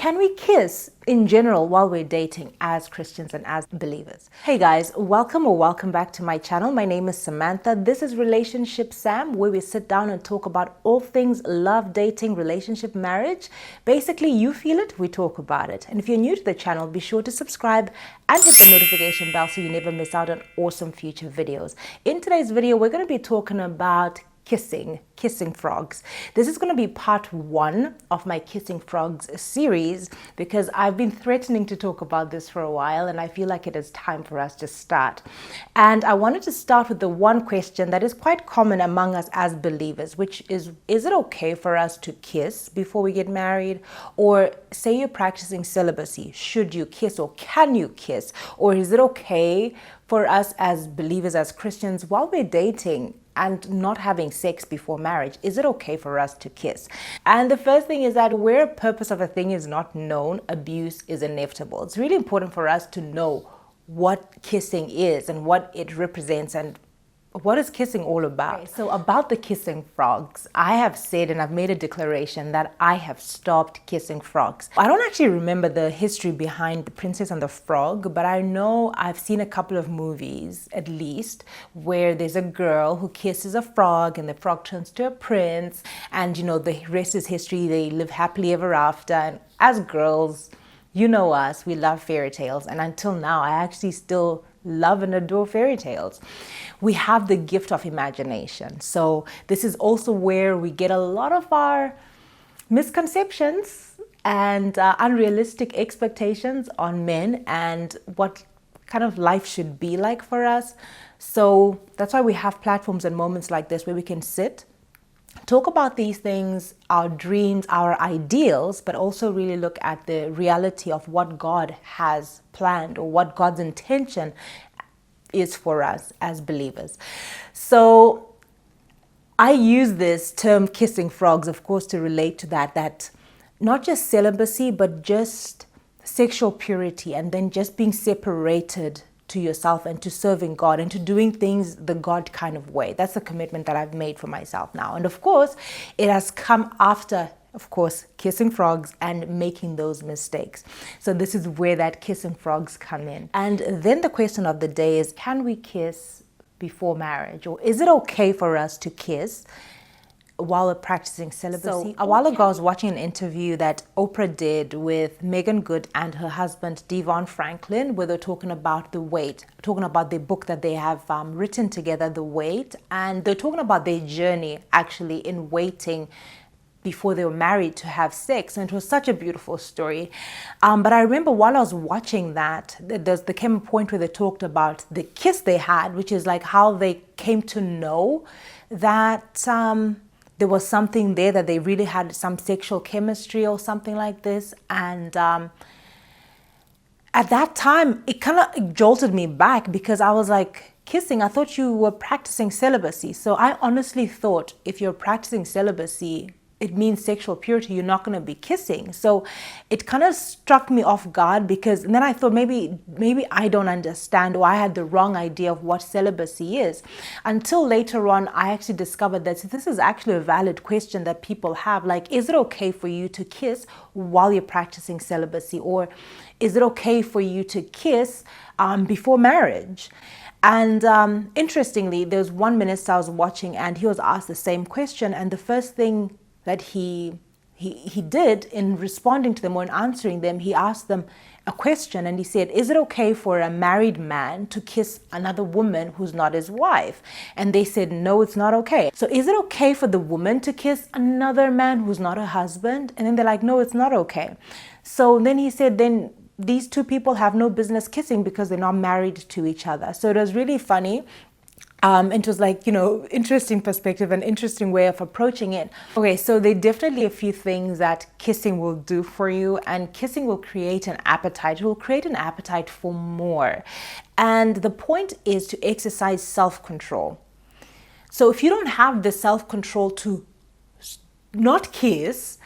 can we kiss in general while we're dating as Christians and as believers? Hey guys, welcome back to my channel. My name is Samantha. This is Relationship Sam, where we sit down and talk about all things love, dating, relationship, marriage. Basically, you feel it, we talk about it. And if you're new to the channel, be sure to subscribe and hit the notification bell so you never miss out on awesome future videos. In today's video, we're going to be talking about kissing frogs. This is going to be part 1 of my Kissing Frogs series because I've been threatening to talk about this for a while and I feel like it is time for us to start. And I wanted to start with the one question that is quite common among us as believers, which is it okay for us to kiss before we get married? Or say you're practicing celibacy, should you kiss or can you kiss? Or is it okay for us as believers, as Christians, while we're dating and not having sex before marriage, is it okay for us to kiss? And the first thing is that where a purpose of a thing is not known, abuse is inevitable. It's really important for us to know what kissing is and what it represents and what is kissing all about. Okay, so about the kissing frogs, I have said and I've made a declaration that I have stopped kissing frogs. I don't actually remember the history behind The Princess and the Frog, but I know I've seen a couple of movies, at least, where there's a girl who kisses a frog and the frog turns to a prince, and you know, the rest is history. They live happily ever after. And as girls, you know us, we love fairy tales, and until now I actually still love and adore fairy tales. We have the gift of imagination. So this is also where we get a lot of our misconceptions and unrealistic expectations on men and what kind of life should be like for us. So that's why we have platforms and moments like this where we can sit, talk about these things, our dreams, our ideals, but also really look at the reality of what God has planned or what God's intention is for us as believers. So I use this term kissing frogs, of course, to relate to that not just celibacy, but just sexual purity and then just being separated to yourself and to serving God and to doing things the God kind of way. That's a commitment that I've made for myself now. And of course, it has come after, of course, kissing frogs and making those mistakes. So this is where that kissing frogs come in. And then the question of the day is, can we kiss before marriage? Or is it okay for us to kiss while we're practicing celibacy? So a while ago, I was watching an interview that Oprah did with Meagan and her husband, Devon, where they're talking about the wait, talking about the book that they have written together, The Wait, and they're talking about their journey actually in waiting before they were married to have sex. And it was such a beautiful story. But I remember while I was watching that, there came a point where they talked about the kiss they had, which is like how they came to know that there was something there, that they really had some sexual chemistry or something like this. And at that time, it kind of jolted me back because I was like, kissing, I thought you were practicing celibacy. So I honestly thought if you're practicing celibacy, it means sexual purity, you're not going to be kissing. So it kind of struck me off guard because and then I thought maybe I don't understand, or I had the wrong idea of what celibacy is. Until later on, I actually discovered that this is actually a valid question that people have. Like, is it okay for you to kiss while you're practicing celibacy? Or is it okay for you to kiss before marriage? And interestingly, there's one minister I was watching and he was asked the same question. And the first thing that he did in responding to them or in answering them, he asked them a question and he said, is it okay for a married man to kiss another woman who's not his wife? And they said, no, it's not okay. So is it okay for the woman to kiss another man who's not her husband? And then they're like, no, it's not okay. So then he said, then these two people have no business kissing because they're not married to each other. So it was really funny. It was like, you know, interesting perspective, an interesting way of approaching it. Okay, so there are definitely a few things that kissing will do for you, and kissing will create an appetite. It will create an appetite for more. And the point is to exercise self-control. So if you don't have the self-control to not kiss,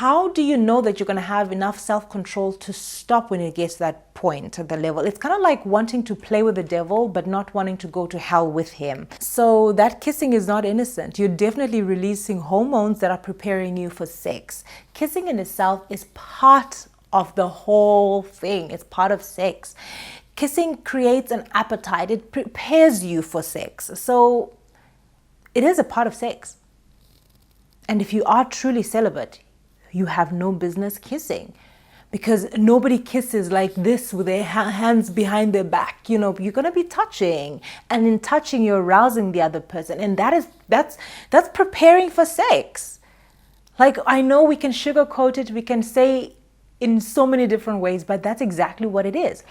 How do you know that you're going to have enough self-control to stop when it gets to that point at the level? It's kind of like wanting to play with the devil, but not wanting to go to hell with him. So that kissing is not innocent. You're definitely releasing hormones that are preparing you for sex. Kissing in itself is part of the whole thing. It's part of sex. Kissing creates an appetite. It prepares you for sex. So it is a part of sex. And if you are truly celibate, you have no business kissing, because nobody kisses like this with their hands behind their back. You know, you're going to be touching, and in touching, you're arousing the other person. And that's preparing for sex. Like, I know we can sugarcoat it. We can say in so many different ways, but that's exactly what it is.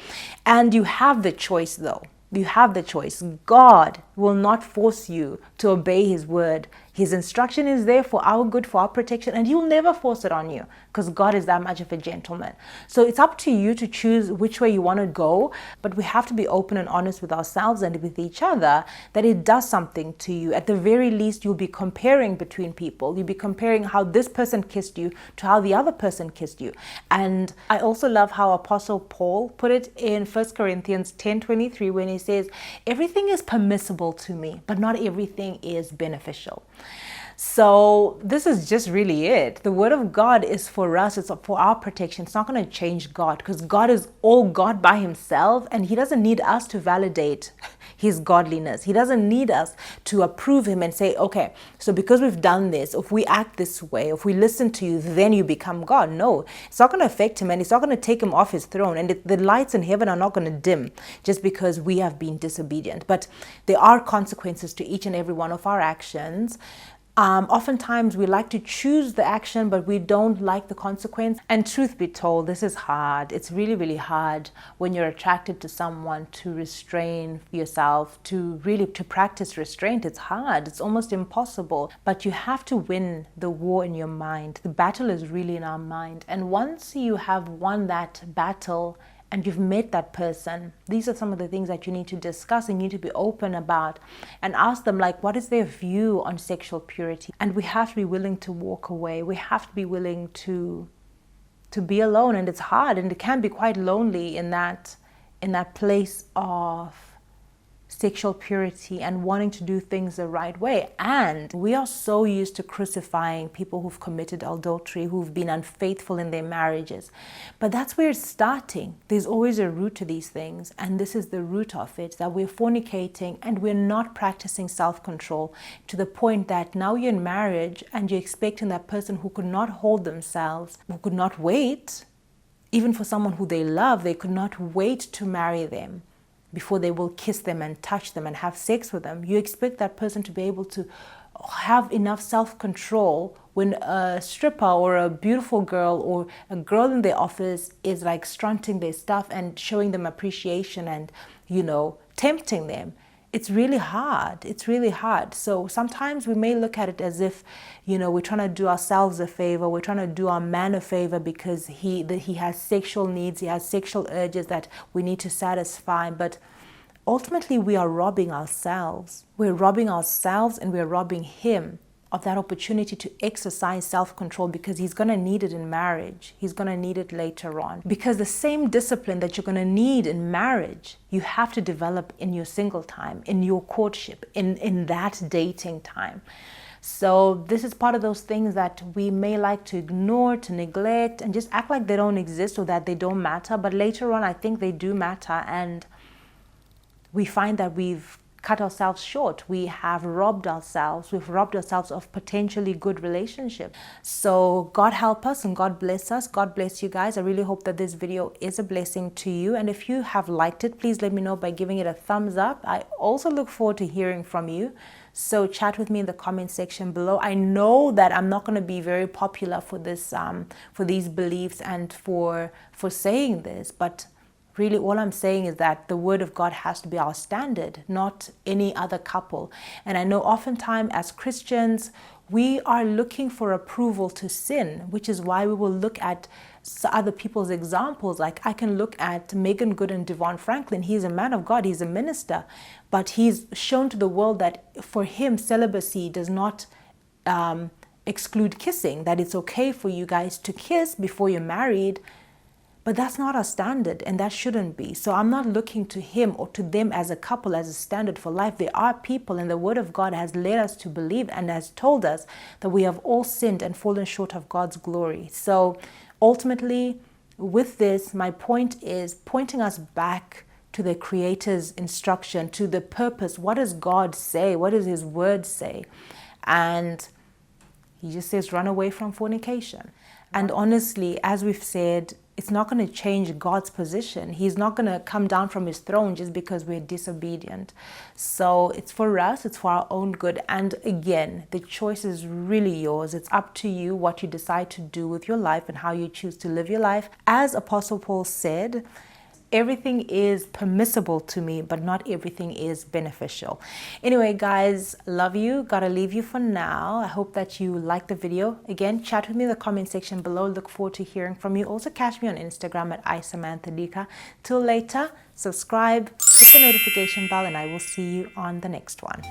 And you have the choice, though. You have the choice. God will not force you to obey his word. His instruction is there for our good, for our protection, and he will never force it on you, because God is that much of a gentleman. So it's up to you to choose which way you want to go, but we have to be open and honest with ourselves and with each other that it does something to you. At the very least, you'll be comparing between people. You'll be comparing how this person kissed you to how the other person kissed you. And I also love how Apostle Paul put it in 1 Corinthians 10:23 when he says, everything is permissible to me, but not everything is beneficial. So this is just really it. The word of God is for us. It's for our protection. It's not going to change God, because God is all God by himself, and he doesn't need us to validate his godliness. He doesn't need us to approve him and say, okay, so because we've done this, if we act this way, if we listen to you, then you become God. No, it's not going to affect him, and it's not going to take him off his throne. And the lights in heaven are not going to dim just because we have been disobedient. But there are consequences to each and every one of our actions. Oftentimes we like to choose the action, but we don't like the consequence. And truth be told, this is hard. It's really, really hard when you're attracted to someone to restrain yourself, to practice restraint. It's hard. It's almost impossible. But you have to win the war in your mind. The battle is really in our mind. And once you have won that battle, and you've met that person, these are some of the things that you need to discuss and you need to be open about, and ask them, like, what is their view on sexual purity? And we have to be willing to walk away. We have to be willing to be alone. And it's hard, and it can be quite lonely in that place of sexual purity and wanting to do things the right way. And we are so used to crucifying people who've committed adultery, who've been unfaithful in their marriages. But that's where it's starting. There's always a root to these things, and this is the root of it, that we're fornicating and we're not practicing self-control, to the point that now you're in marriage and you're expecting that person who could not hold themselves, who could not wait, even for someone who they love, they could not wait to marry them before they will kiss them and touch them and have sex with them. You expect that person to be able to have enough self-control when a stripper or a beautiful girl or a girl in their office is like strutting their stuff and showing them appreciation and, you know, tempting them. It's really hard. It's really hard. So sometimes we may look at it as if, you know, we're trying to do ourselves a favor. We're trying to do our man a favor because he has sexual needs. He has sexual urges that we need to satisfy. But ultimately, we are robbing ourselves. We're robbing ourselves, and we're robbing him of that opportunity to exercise self-control, because he's going to need it in marriage. He's going to need it later on. Because the same discipline that you're going to need in marriage, you have to develop in your single time, in your courtship, in that dating time. So this is part of those things that we may like to ignore, to neglect, and just act like they don't exist or that they don't matter. But later on, I think they do matter, and we find that we've cut ourselves short. We have robbed ourselves. We've robbed ourselves of potentially good relationships. So God help us and God bless us. God bless you guys. I really hope that this video is a blessing to you. And if you have liked it, please let me know by giving it a thumbs up. I also look forward to hearing from you. So chat with me in the comment section below. I know that I'm not going to be very popular for this, for these beliefs and for saying this, but really, all I'm saying is that the word of God has to be our standard, not any other couple. And I know oftentimes as Christians, we are looking for approval to sin, which is why we will look at other people's examples. Like I can look at Meagan and Devon Franklin. He's a man of God. He's a minister. But he's shown to the world that for him, celibacy does not exclude kissing, that it's okay for you guys to kiss before you're married. But that's not our standard, and that shouldn't be. So I'm not looking to him or to them as a couple as a standard for life. There are people, and the Word of God has led us to believe and has told us that we have all sinned and fallen short of God's glory. So ultimately, with this, my point is pointing us back to the Creator's instruction, to the purpose. What does God say? What does His Word say? And He just says, run away from fornication. And honestly, as we've said, it's not going to change God's position. He's not going to come down from His throne just because we're disobedient. So it's for us, it's for our own good. And again, the choice is really yours. It's up to you what you decide to do with your life and how you choose to live your life. As Apostle Paul said, everything is permissible to me, but not everything is beneficial. Anyway, guys, love you. Gotta leave you for now. I hope that you liked the video. Again, chat with me in the comment section below. Look forward to hearing from you. Also, catch me on Instagram at Samantha Dika. Till later, subscribe, hit the notification bell, and I will see you on the next one.